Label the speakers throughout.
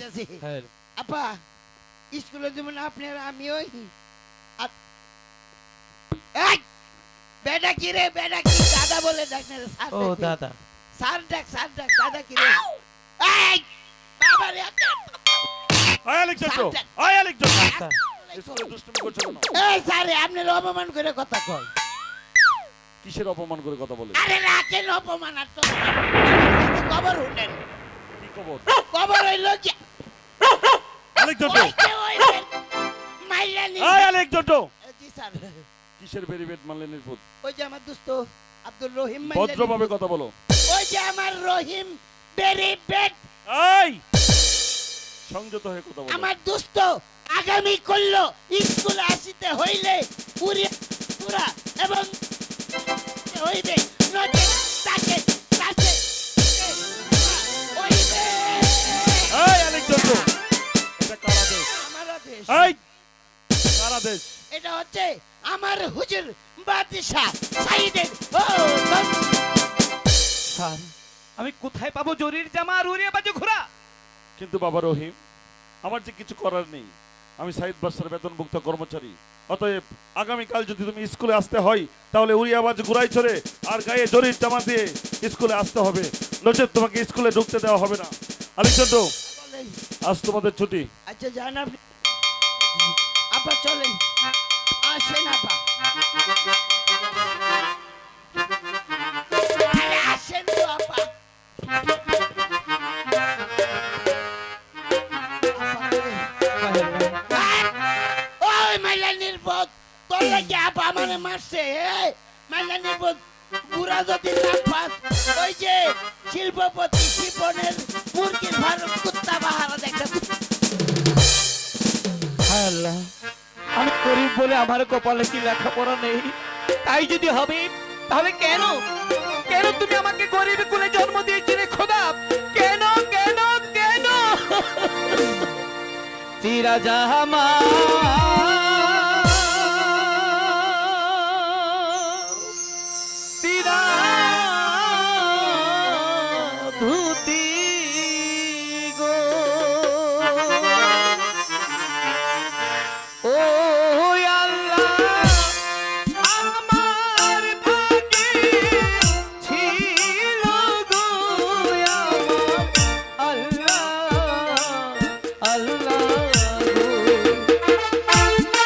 Speaker 1: আইতাছি।
Speaker 2: হ্যাঁ
Speaker 1: আপা স্কুলে যেমন আপনার আমি ওই বেটা কি রে বেটা কি দাদা বলে ডাক না রে স্যার
Speaker 2: ও দাদা
Speaker 1: স্যার ডাক দাদা কি রে এই বাবা রে
Speaker 3: আয় আলেকজান্ড্রো আয় আলেকজান্ড্রো
Speaker 2: স্যার
Speaker 3: স্কুলে দুষ্টুমি করছো কেন?
Speaker 1: এই স্যার আপনি অপমান করে কথা কয়
Speaker 3: কিসের অপমান করে কথা বলে?
Speaker 1: আরে রাখেন অপমান আর তো খবর শুনেন
Speaker 3: কি খবর?
Speaker 1: খবর হইলো কি
Speaker 3: আলেকজান্ড্রো
Speaker 1: ওই মাইলানি
Speaker 3: আয় আলেকজান্ড্রো
Speaker 1: জি স্যার
Speaker 3: কিসের বেরিবেট মানলেন নির্বোধ?
Speaker 1: ওই যে আমার দোস্ত আব্দুল রহিম মাইলানি
Speaker 3: ভদ্রভাবে কথা বলো।
Speaker 1: ওই যে আমার রহিম বেরি বেট
Speaker 3: এই সংযত হয়ে কথা বলো।
Speaker 1: আমার দোস্ত আগামী করলো স্কুলে আসিতে হইলে পুরা এবং হইবে নদী তাকে কাছে হইবে
Speaker 3: এই আলেকজান্ড্রো এটা কার আদেশ?
Speaker 1: আমার আদেশ
Speaker 3: এই কার আদেশ?
Speaker 1: এটা হচ্ছে আমার হুজুর বাদশাহ সাইদের ও
Speaker 2: স্যার আমি কোথায় পাবো জরির জামা আর উড়িয়ে বাজে ঘোড়া?
Speaker 3: কিন্তু বাবা রহিম আমার যে কিছু করার নেই, আমি সাইদ বাদশার বেতনভুক্ত কর্মচারী। অতএব আগামীকাল যদি তুমি স্কুলে আসতে হয় তাহলে উড়িয়াবাজ ঘুরাই চড়ে আর গায়ে জরির জামা দিয়ে স্কুলে আসতে হবে, নচেত তোমাকে স্কুলে ঢুকতে দেওয়া হবে না। আলেকজান্ড্রো
Speaker 1: বলেন
Speaker 3: আজ তোমাদের ছুটি।
Speaker 1: আচ্ছা যান আপনি আপা চলেন আসেন আপা আরে আসেন তো আপা ওই মাইলানির বোধ তোর লাগে আপা আমারে মারছে মাইলানির বোধ পুরা যদি না পাস ওই যে শিল্পপতি শিপনের মুরগির ফার্ম কুত্তা বাহারা দেখে
Speaker 2: হায় আল্লাহ আমি গরিব বলে আমার কপালে কি লেখাপড়া নেই, তাই যদি হবে তাহলে কেন কেন তুমি আমাকে গরিব কুলে জন্ম দিয়েছিলে খোদা? কেন কেন কেন? চিরা জামা চিরা ধুতি গো ও আল্লাহ আমার ভাগ্যে ছিল গো আমার আল্লাহ আল্লাহ গো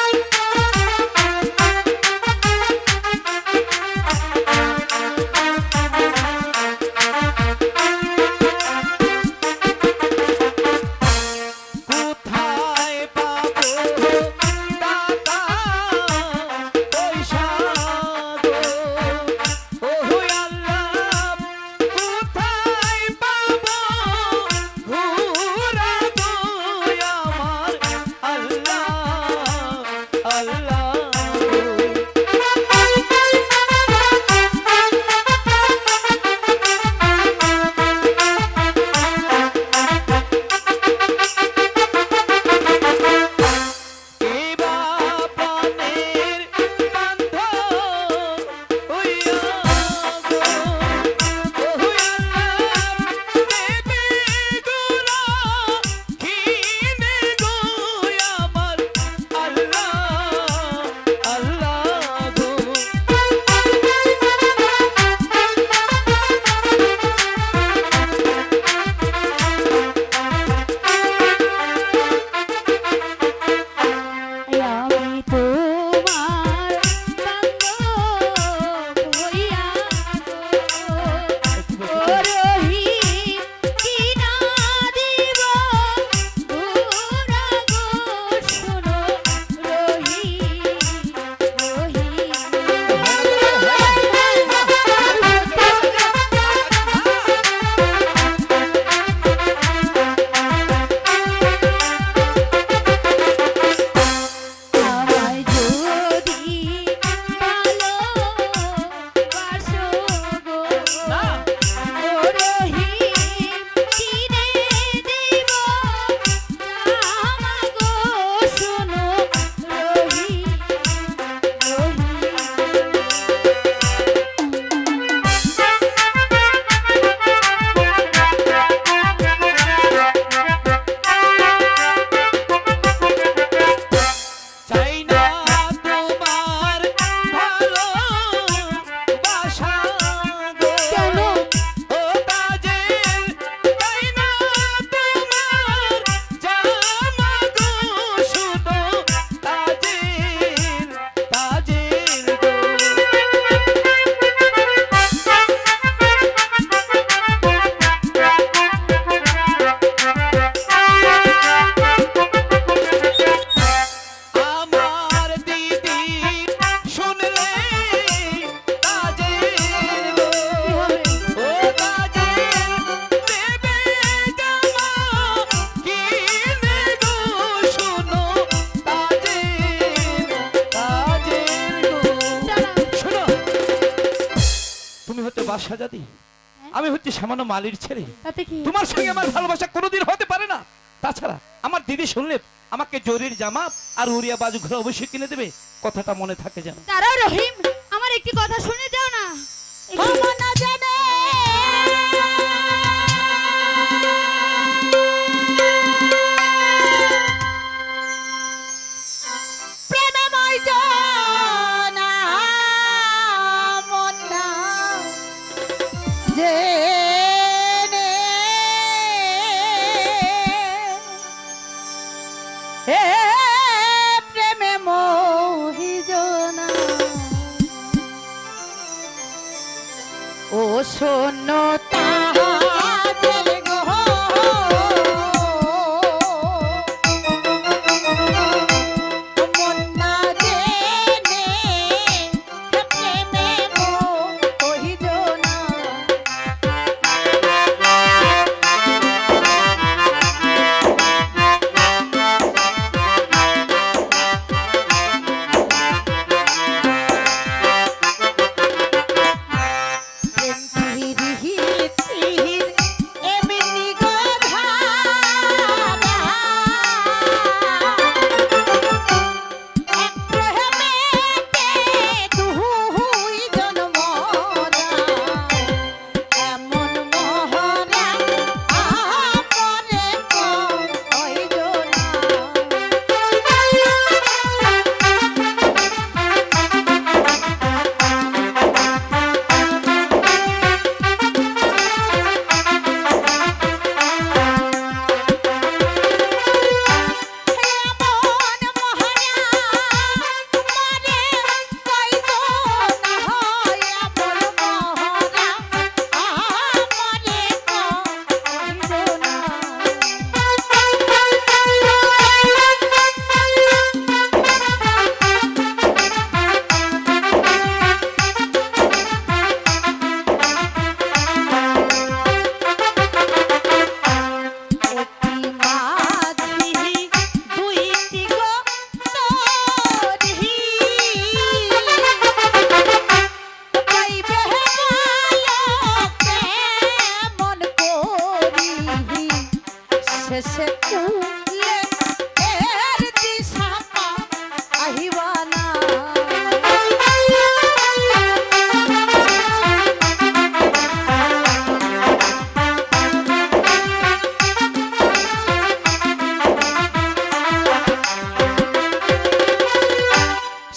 Speaker 2: বাসা জাদি আমি হচ্ছে সামান্য মালির ছেলে,
Speaker 4: তাতে কি?
Speaker 2: তোমার সঙ্গে আমার ভালোবাসা কোনোদিন হতে পারে না। তাছাড়া আমার দিদি শুনলে আমাকে জরির জামা আর উড়িয়া বাজু ঘরে অবশ্যই কিনে দেবে, কথাটা মনে থাকে যেন।
Speaker 4: দাঁড়াও রহিম, আমার একটি কথা শুনে যাও না।
Speaker 1: ক্ষমা না জানে প্রেমময় জনা মন না জেনে হে প্রেমে মোহি জনা ও শূন্যতা জেলে গো মন না জেনে প্রেমে মোহি জনা শেষে তুলে এর দিশা আহিবানা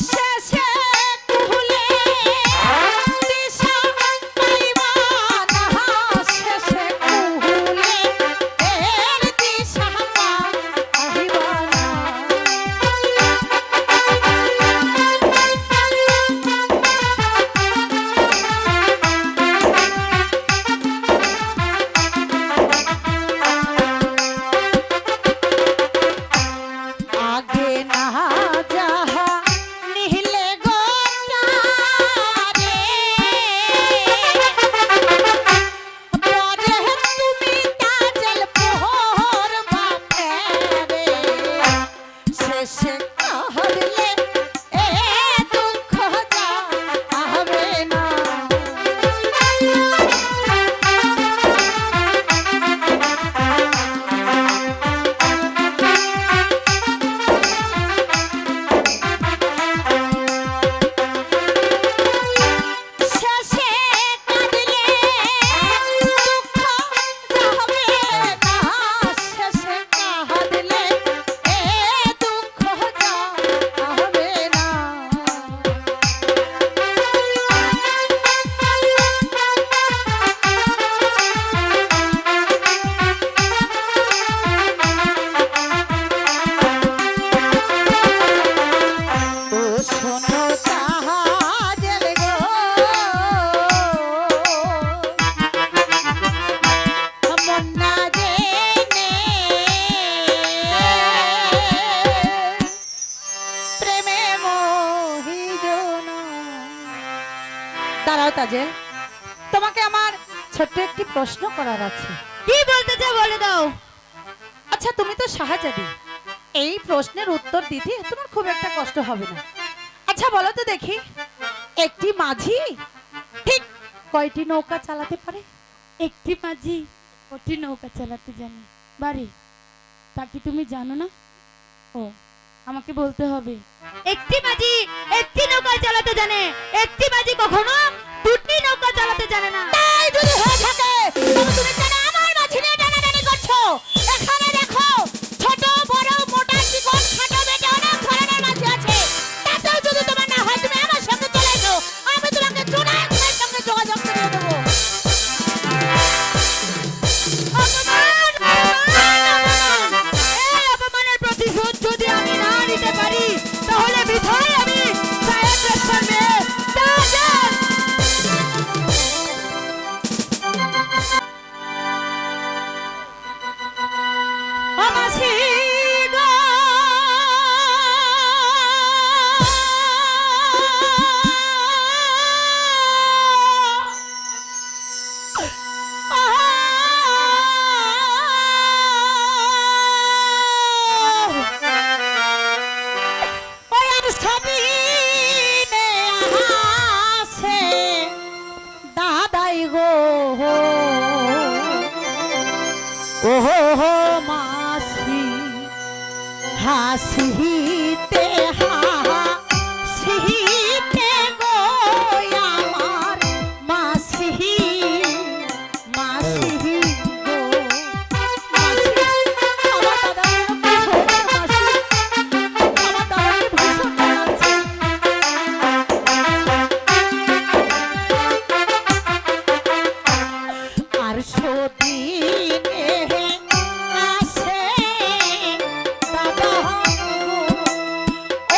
Speaker 1: শেষে তুলে দিশা পাইবানা শেষে তুলে এর দিশা আহিবানা আগে না যাহা নিহিলে গোটারে পরে তুমি তাজল পোহর বাপেরে শেষে কাহলে এ দুঃখ যা আহবে না শেষে কাঁদলে দুঃখ যাবে না শেষে কাঁদলে এ দুঃখ যাবে না ও শোনো তাহাজের গো মন না জেনে প্রেমে মোহিজনা দাঁড়াও তাজেল, তোমাকে আমার ছোট্ট একটি প্রশ্ন করার আছে।
Speaker 4: কি বলতে চাও বলে দাও।
Speaker 1: আচ্ছা তুমি তো শাহজাদি, এই প্রশ্নের উত্তর দিতে তোমার খুব একটা কষ্ট হবে না। আচ্ছা বলো তো দেখি, একটি মাঝি ঠিক
Speaker 4: কয়টি নৌকা চালাতে পারে? একটি মাঝি কটি নৌকা চালাতে জানে। বাড়ি তা কি তুমি জানো না? ও, আমাকে বলতে হবে। একটি মাঝি একটি নৌকা চালাতে জানে, একটি মাঝি কখনো দুটি নৌকা চালাতে জানে না।
Speaker 5: তাই যদি হয়ে থাকে তবে তুমি কেন আমার মাঝে নিয়ে টানাটানি করছো? এখানে দেখো, ছোট বড় মোটা চিকন খাটো বেটে অনেক ধরনের মাঝি আছে। তাতেও যদি তোমার না হয় তুমি আমার সঙ্গে চলে এসো, আমি তোমাকে জোনায়েত ভাইয়ের সঙ্গে যোগাযোগ করিয়ে দেবো।
Speaker 4: এই অপমানের প্রতিশোধ যদি আমি না নিতে পারি তাহলে বিধায় আমি সাহেব রেস্টার মেয়ে তাজান।
Speaker 5: আমাসি গো ওই আস্থাবিনে আহাসে দাদাই গো ওহো হো মাসি হাসিতে হাসিতে গো আমার মাসি মাসি গো মাসি আমার দাদা মাসি আমার দাদাকে ভীষণ মানাচ্ছে। আর সদিনে আসে দাদা গো,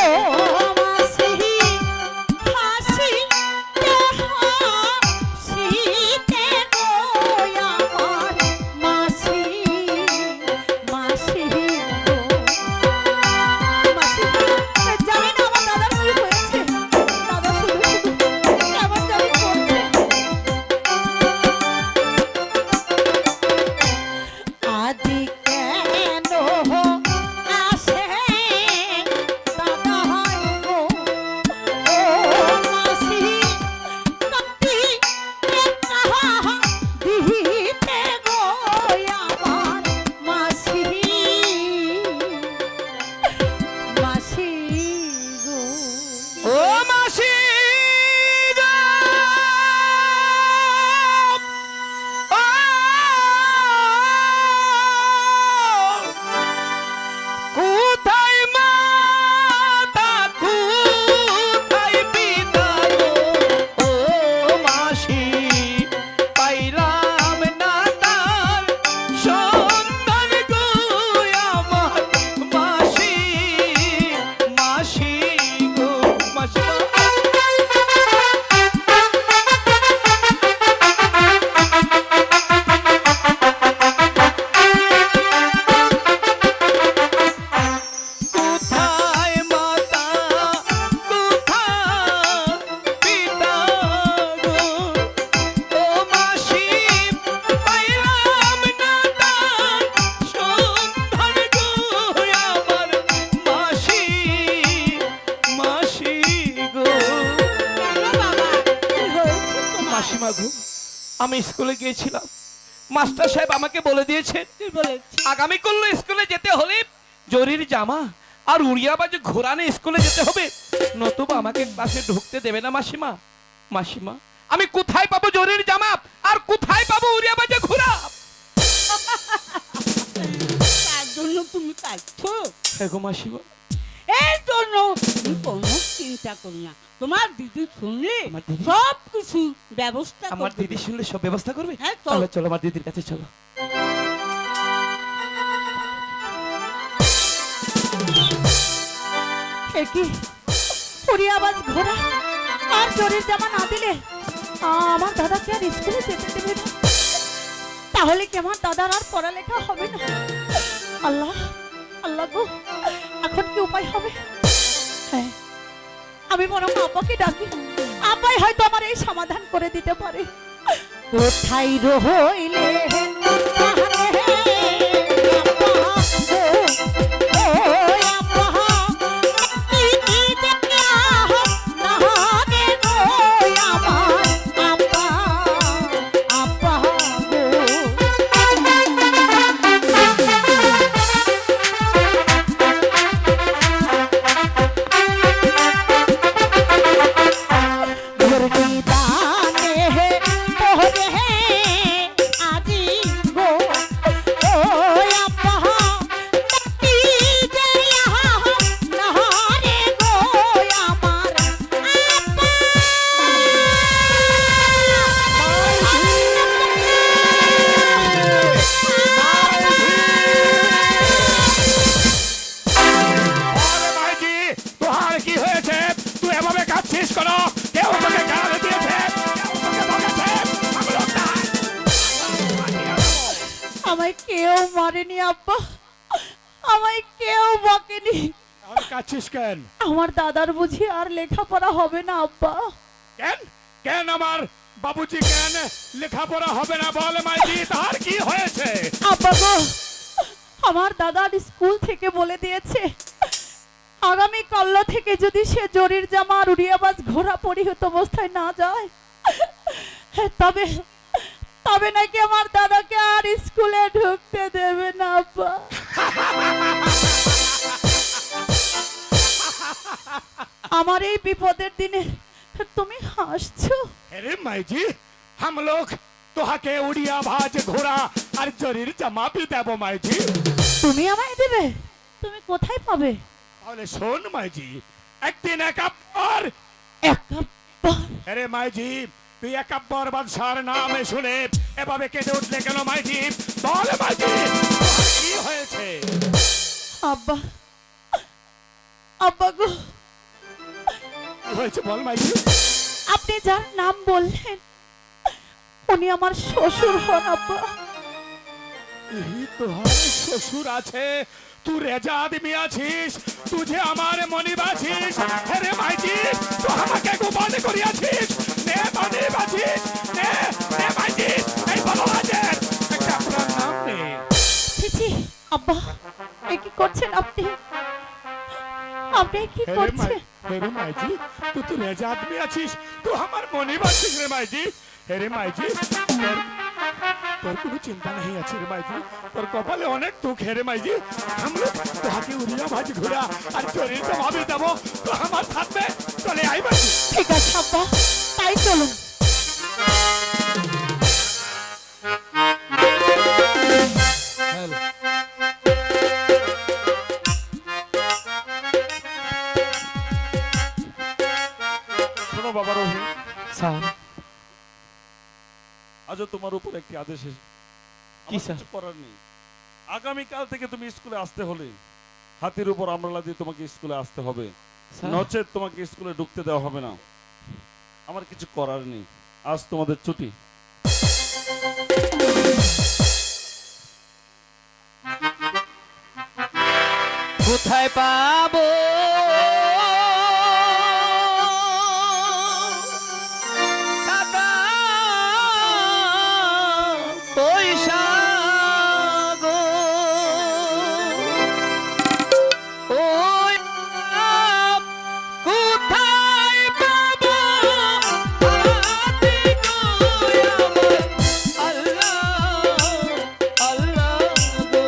Speaker 5: ও মাসি হাসিতে হাসিতে গো আমার মাসি মাসি গো মাসি। জানি না আমার দাদার কি হয়েছে, দাদা শুধু শুধু কেমন জানি করছে। আদি কেন আসে দাদা গো, ও মাসি কাটি দিতে গো আমার মাসি মাসি গো।
Speaker 2: ও মাসি গো, ও কোথায় মাতা কোথায় পিতা গো, ও মাসি পাইলাম না তার সন্ধান গো আমার মাসি মাসি গো মাসি। কোথায় মাতা কোথায় পিতা গো, ও মাসি পাইলাম না তার সন্ধান গো আমার মাসি মাসি গো। মাসিমা গো, আমি স্কুলে গিয়েছিলাম, মাস্টার সাহেব আমাকে বলে দিয়েছেন আগামী কাল স্কুলে যেতে হলে জরির জামা আর উড়িয়াবাজে ঘোরানে স্কুলে যেতে হবে, নতুবা আমাকে ক্লাসে ঢুকতে দেবে না মাসিমা। মাসিমা, আমি কোথায় পাবো জরির জামা আর কোথায় পাবো উড়িয়াবাজে ঘোরা?
Speaker 5: তার জন্য তুমি পাচ্ছো,
Speaker 2: হ্যাঁ গো মাসিমা।
Speaker 5: এর জন্য তুমি কোনো চিন্তা করো না। তোমার দিদি শুনলে
Speaker 2: আমার দিদি?
Speaker 5: সব কিছু ব্যবস্থা
Speaker 2: আমার
Speaker 5: করবে।
Speaker 2: দিদি শুনলে সব ব্যবস্থা করবে?
Speaker 5: হ্যাঁ, চলো।
Speaker 2: তাহলে চলো আমার দিদির কাছে চলো।
Speaker 4: কি পরিয়াবাজ ঘোড়া আর জরির জামা না দিলে আমার দাদাকে আর স্কুলে যেতে দেবে না। তাহলে কি আমার দাদার আর পড়ালেখা হবে না? আল্লাহ আল্লাহ গো, এখন কি উপায় হবে? হ্যাঁ, আমি বরং আব্বাকে ডাকি, আব্বাই হয়তো আমার এই সমাধান করে দিতে পারে।
Speaker 5: কোথায় রইলে
Speaker 4: মারেনি আব্বা, আমায় কেউ বকেনি।
Speaker 6: তাহলে কাচ্ছিস কেন?
Speaker 4: আমার দাদার বুঝি আর লেখাপড়া হবে না আব্বা।
Speaker 6: কেন কেন আমার বাবুজি কেন লেখাপড়া হবে না বলে মাইজি, তার কি হয়েছে?
Speaker 4: আব্বা গো, আমার দাদার স্কুল থেকে বলে দিয়েছে আগামী কাল থেকে যদি সে জরির জামা আর উড়িয়াবাজ ঘোড়া পরিহিত অবস্থায় না যায়, তবে তবে নাকি আমার দাদাকে আর স্কুলে ঢুকতে দেবে না আব্বা। আমার এই বিপদের দিনে তুমি হাসছো?
Speaker 6: अरे माई जी, हम लोग তোহাকে উড়িয়া ভাজ ঘোড়া আর জরির জামা भी দেব মাই জি।
Speaker 4: তুমি আমায় দেবে? তুমি কোথায় পাবে?
Speaker 6: তাহলে শোন মাই জি, একদিন একাব্বর, আরে মাই জি, তুই একাব্বর বাদশার নাম শুনে এভাবে কেঁদে উঠলে কেন মাই জি? বল মাই জি, তোর কি হয়েছে?
Speaker 4: আব্বা, আব্বা গো,
Speaker 6: কি হয়েছে বল মাই জি।
Speaker 4: আপনি যার নাম বললেন উনি আমার শ্বশুর হন আব্বা।
Speaker 6: यही তোমার শ্বশুর আছে, তুই রেজা আদমি আছিস, তুঝে আমার মনিব আছিস। আরে মাই জি, তুই আমাকে গোপন করিয়াছিস, নে মনিব আছিস, নে নে মাই জি, এই বলো হাজার একটা আপনার নাম নে।
Speaker 4: ছি আব্বা, এ কি করছেন আপনি? আপনি কি করছেন?
Speaker 6: अरे माई जी, तू तो रेजा आदमी आছিস, तू আমার মনিব আছিস রে মাই জি। अरे माई जी, তোর কোনো চিন্তা नहीं আছে রে মাই জি, তোর কপালে অনেক দুঃখ হে রে মাই জি। हम लोग তোহাকে উড়িয়া ভাজ ঘোড়া আর চোরের জবাবে দেব, তো আমার সাথে চলে আই মাই জি।
Speaker 4: ঠিক আছে আব্বা, তাই চলুন।
Speaker 3: শোনো বাবা রহিম,
Speaker 2: স্যার,
Speaker 3: আজও তোমার উপর একটি আদেশ এসেছে।
Speaker 2: কি
Speaker 3: আমার
Speaker 2: স্যার?
Speaker 3: কিছু করার নেই। আগামীকাল থেকে তুমি স্কুলে আসতে হলে হাতির উপর আমলা দিয়ে তোমাকে স্কুলে আসতে হবে,
Speaker 2: স্যার,
Speaker 3: নচেত তোমাকে স্কুলে ঢুকতে দেওয়া হবে না। আমার কিছু করার নেই, আজ তোমাদের ছুটি।
Speaker 2: কোথায় পাবো টাকা পয়সা গো? ওই কোথায় পাবো হাতি গো আমার? আল্লাহ আল্লাহ গো।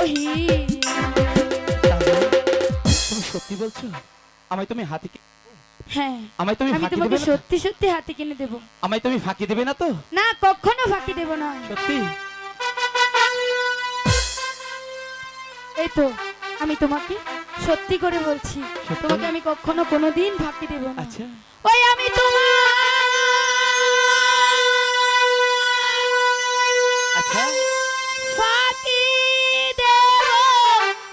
Speaker 4: রহিম।
Speaker 2: তুমি সত্যি বলছো? আমায় তুমি হাতে
Speaker 4: হ্যাঁ,
Speaker 2: আমায় তুমি
Speaker 4: আমি
Speaker 2: ফাঁকি
Speaker 4: তোমাকে
Speaker 2: দেবে না?
Speaker 4: সত্যি সত্যি হাতে কিনে দেব।
Speaker 2: আমায় তুমি ফাঁকি দেবে না তো?
Speaker 4: না, কখনো ফাঁকি দেব না।
Speaker 2: সত্যি?
Speaker 4: এই তো আমি তোমাকে সত্যি করে বলছি,
Speaker 2: সত্যি?
Speaker 4: তোমাকে আমি কখনো কোনোদিন ফাঁকি দেব না।
Speaker 2: আচ্ছা।
Speaker 4: ওই আমি তোমার
Speaker 2: আচ্ছা।
Speaker 4: ফাঁকি দেব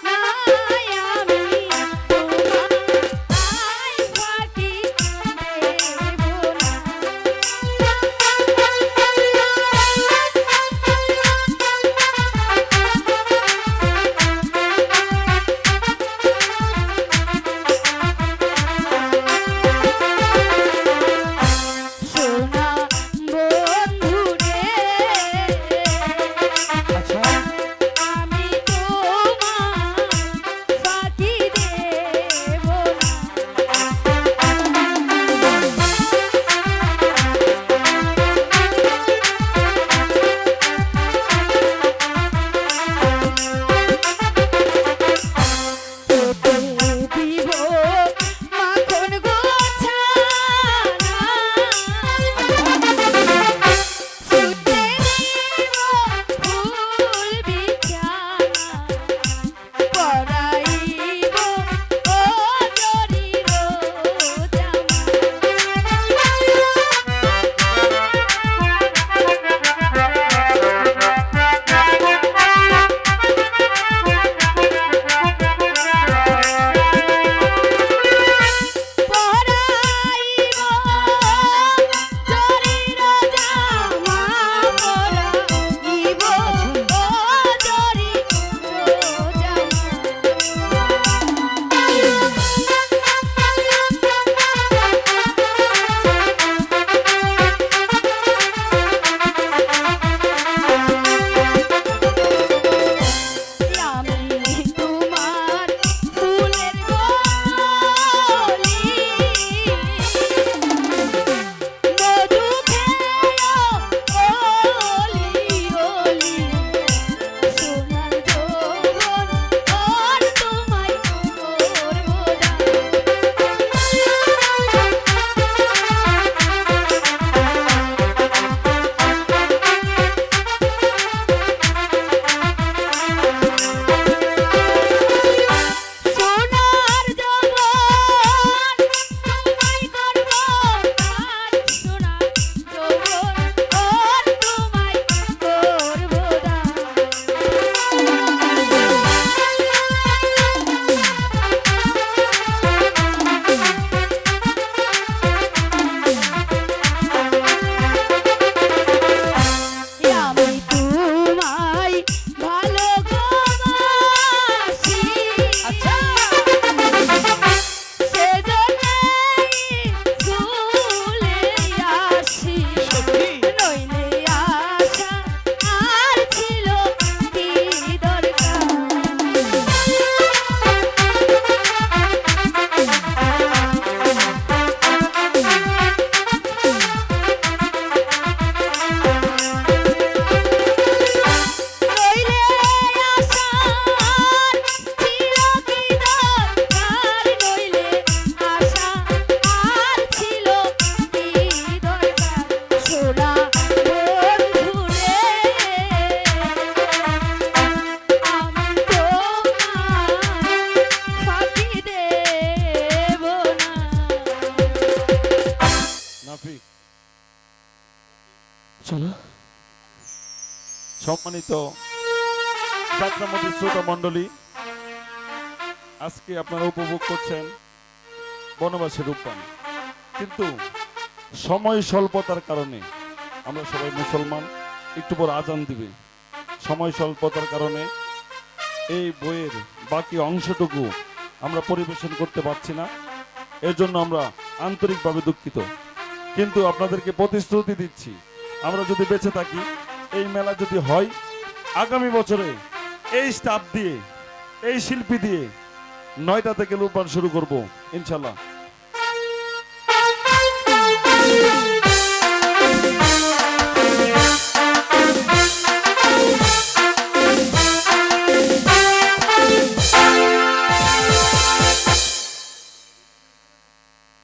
Speaker 4: না, আমি তোমায় ফাঁকি দেব না। সোনা বন্ধু রে,
Speaker 2: আচ্ছা।
Speaker 4: আমি তোমায় ফাঁকি দেব না। তোতে দিব মাখন গোছানা, ছুটে দিব ফুল বিছানা, পরাইব ও জরির জামা। পরাইব জরির জামা, পরাইব ও জরির জামা। আমি তোমার ফুলের গলি, মধু খেয়েও ওলি ওলি, সোনার যৌবন আর তোমায় করব দান। সোনার যৌবন তোমায় করব দান, সোনার যৌবন আর তোমায় করব দান। আমি তোমায় ভালোবাসি,
Speaker 2: আচ্ছা।
Speaker 4: সেজন্যই স্কুলে আসি,
Speaker 2: সত্যি?
Speaker 4: নইলে আশা আর ছিল কি দরকার। নইলে আশার ছিল কি দরকার, নইলে আশা আর ছিল কি দরকার। সোনা বন্ধু রে, আমি তোমায় ফাঁকি দেব না।
Speaker 3: নাফি,
Speaker 2: চলো।
Speaker 3: সম্মানিত যাত্রামতী শ্রোতা মণ্ডলী, আজকে আপনারা উপভোগ করছেন বনবাসের রূপবান, কিন্তু সময় স্বল্পতার কারণে আমরা সবাই মুসলমান, একটু পর আজান দিবে, সময় স্বল্পতার কারণে এই বইয়ের বাকি অংশটুকু আমরা পরিবেশন করতে পারছি না। এর জন্য আমরা আন্তরিকভাবে দুঃখিত, কিন্তু আপনাদেরকে প্রতিশ্রুতি দিচ্ছি, আমরা যদি বেঁচে থাকি, এই মেলা যদি হয়, আগামী বছরে এই স্টাফ দিয়ে, এই শিল্পী দিয়ে 9টা থেকে রূপবান শুরু করব ইনশাল্লাহ।